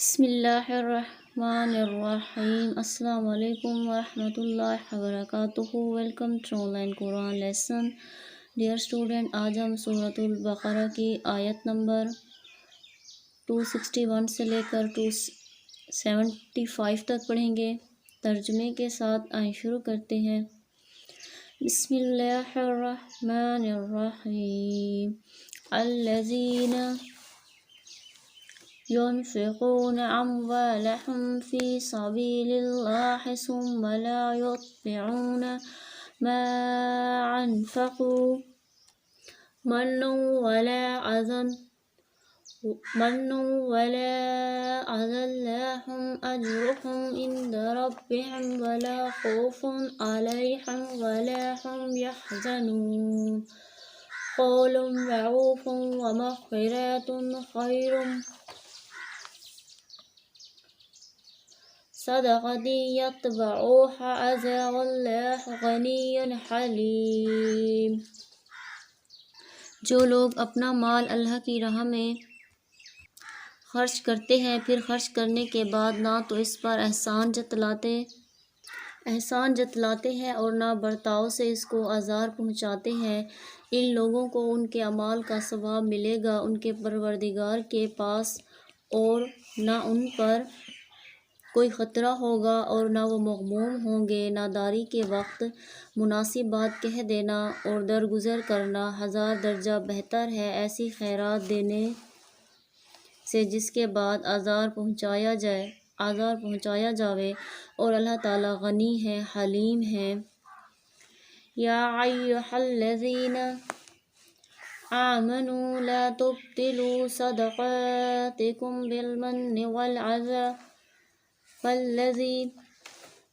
بسم اللہ الرحمن الرحیم۔ السلام علیکم ورحمۃ اللہ وبرکاتہ۔ Welcome to online Quran lesson. Dear student, آج ہم سورۃ البقرہ کی آیت نمبر 261 سے لے کر 275 تک پڑھیں گے۔ ترجمے کے ساتھ آئیں شروع کرتے ہیں۔ بسم اللہ الرحمن الرحیم۔ الذین ينفقون أموالهم في سبيل الله ثم لا يتبعون ما أنفقوا منا ولا أذى لهم أجرهم عند ربهم ولا خوف عليهم ولا هم يحزنون قول معروف ومغفرة خير صدقة يتبعها أذى والله غني حليم۔ جو لوگ اپنا مال اللہ کی راہ میں خرچ کرتے ہیں، پھر خرچ کرنے کے بعد نہ تو اس پر احسان جتلاتے ہیں اور نہ برتاؤ سے اس کو آزار پہنچاتے ہیں، ان لوگوں کو ان کے اعمال کا ثواب ملے گا ان کے پروردگار کے پاس، اور نہ ان پر کوئی خطرہ ہوگا اور نہ وہ مغموم ہوں گے۔ ناداری کے وقت مناسب بات کہہ دینا اور درگزر کرنا 1000 درجہ بہتر ہے ایسی خیرات دینے سے جس کے بعد آزار پہنچایا جاوے، اور اللہ تعالیٰ غنی ہے، حلیم ہے۔ یا ایھا الذین آمنوا لا تبطلوا صدقاتکم بالمن والعذى كالذي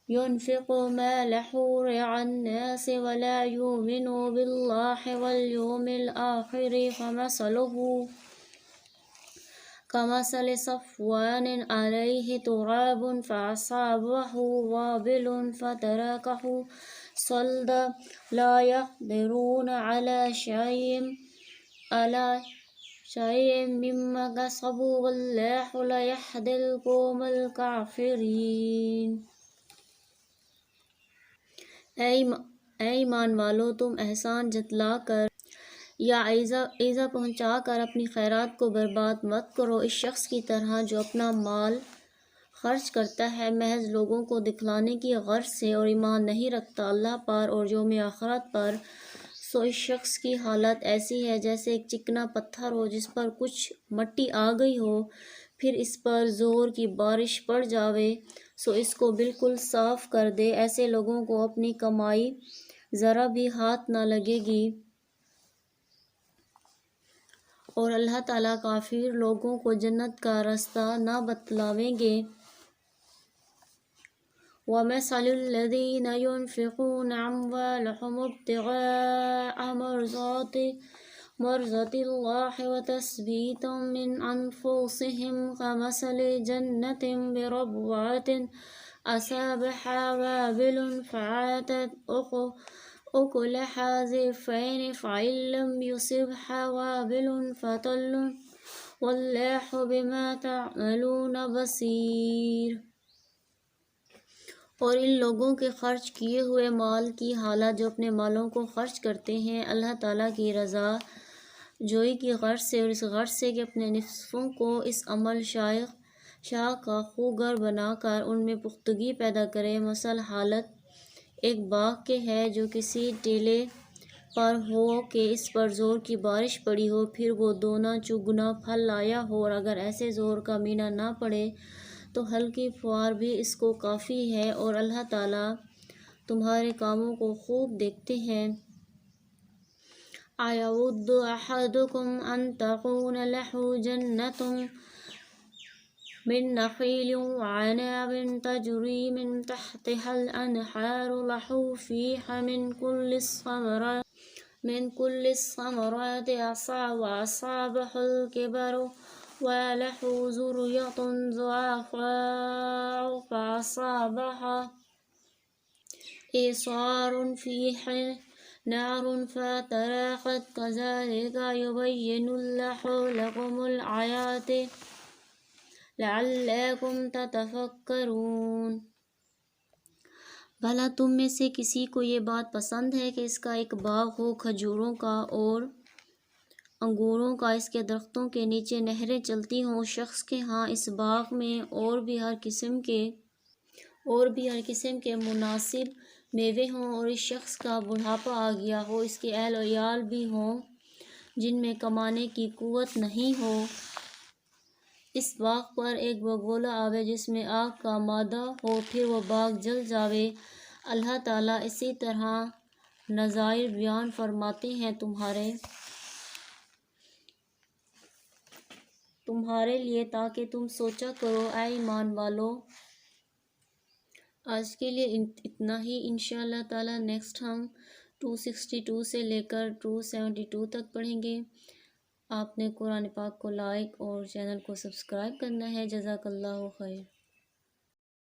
ينفق ماله رئاء الناس ولا يؤمن بالله واليوم الآخر كمثل صفوان عليه تراب فأصابه وابل فتركه صلدا لا يقدرون على شيء مما كسبوا والله لا يهدي القوم الكافرين۔ اے ایمان والو، تم احسان جتلا کر یا ایذا پہنچا کر اپنی خیرات کو برباد مت کرو اس شخص کی طرح جو اپنا مال خرچ کرتا ہے محض لوگوں کو دکھلانے کی غرض سے اور ایمان نہیں رکھتا اللہ پر اور یوم آخرت پر، سو اس شخص کی حالت ایسی ہے جیسے ایک چکنا پتھر ہو جس پر کچھ مٹی آ گئی ہو، پھر اس پر زور کی بارش پڑ جاوے سو اس کو بالکل صاف کر دے۔ ایسے لوگوں کو اپنی کمائی ذرا بھی ہاتھ نہ لگے گی، اور اللہ تعالیٰ کافر لوگوں کو جنت کا رستہ نہ بتلاویں گے۔ وَمَثَلُ الَّذِينَ يُنْفِقُونَ أَمْوَالَهُمُ ابْتِغَاءَ مَرْضَاتِ اللَّهِ وَتَثْبِيتًا مِنْ أَنْفُسِهِمْ كَمَثَلِ جَنَّةٍ بِرَبْوَةٍ أَصَابَهَا وَابِلٌ فَآتَتْ أُكُلَهَا ضِعْفَيْنِ فَإِنْ لَمْ يُصِبْهَا وَابِلٌ فَطَلٌّ وَاللَّهُ بِمَا تَعْمَلُونَ بَصِيرٌ۔ اور ان لوگوں کے خرچ کیے ہوئے مال کی حالت جو اپنے مالوں کو خرچ کرتے ہیں اللہ تعالیٰ کی رضا جوئی کی غرض سے، اور اس غرض سے کہ اپنے نفسوں کو اس عمل شاہ کا خوگر بنا کر ان میں پختگی پیدا کرے۔ مثل حالت ایک باغ کے ہے جو کسی ٹیلے پر ہو کہ اس پر زور کی بارش پڑی ہو، پھر وہ دونا چوگنا پھل لایا ہو، اور اگر ایسے زور کا مینہ نہ پڑے تو ہلکی فوار بھی اس کو کافی ہے، اور اللہ تعالیٰ تمہارے کاموں کو خوب دیکھتے ہیں۔ أَيَوَدُّ أَحَدُكُمْ أَنْ تَكُونَ لَهُ جَنَّةٌ مِّن نَخِيلٍ وَعِنَبٍ تَجْرِي مِن تَحْتِهَا الْأَنْهَارُ لَهُ فِيهَا مِن كُلِّ الثَّمَرَاتِ وَأَصَابَهُ الْكِبَرُ وَلَهُ ذُرِّيَّةٌ ضُعَفَاءُ فَأَصَابَهَا إِعْصَارٌ فِيهِ نَارٌ فَاحْتَرَقَتْ كَذَلِكَ يُبَيِّنُ اللَّهُ لَكُمُ الْآيَاتِ لعلکم تتفکرون۔ بھلا تم میں سے کسی کو یہ بات پسند ہے کہ اس کا ایک باغ ہو کھجوروں کا اور انگوروں کا، اس کے درختوں کے نیچے نہریں چلتی ہوں، شخص کے ہاں اس باغ میں اور بھی ہر قسم کے مناسب میوے ہوں، اور اس شخص کا بڑھاپا آ گیا ہو، اس کے اہل و عیال بھی ہوں جن میں کمانے کی قوت نہیں ہو۔ اس باغ پر ایک بگولا آوے جس میں آگ کا مادہ ہو، پھر وہ باغ جل جاوے۔ اللہ تعالیٰ اسی طرح نظائر بیان فرماتے ہیں تمہارے لیے تاکہ تم سوچا کرو اے ایمان والو۔ آج کے لیے اتنا ہی، انشاءاللہ تعالیٰ نیکسٹ ہم 262 سے لے کر 272 تک پڑھیں گے۔ آپ نے قرآن پاک کو لائک اور چینل کو سبسکرائب کرنا ہے۔ جزاک اللہ خیر۔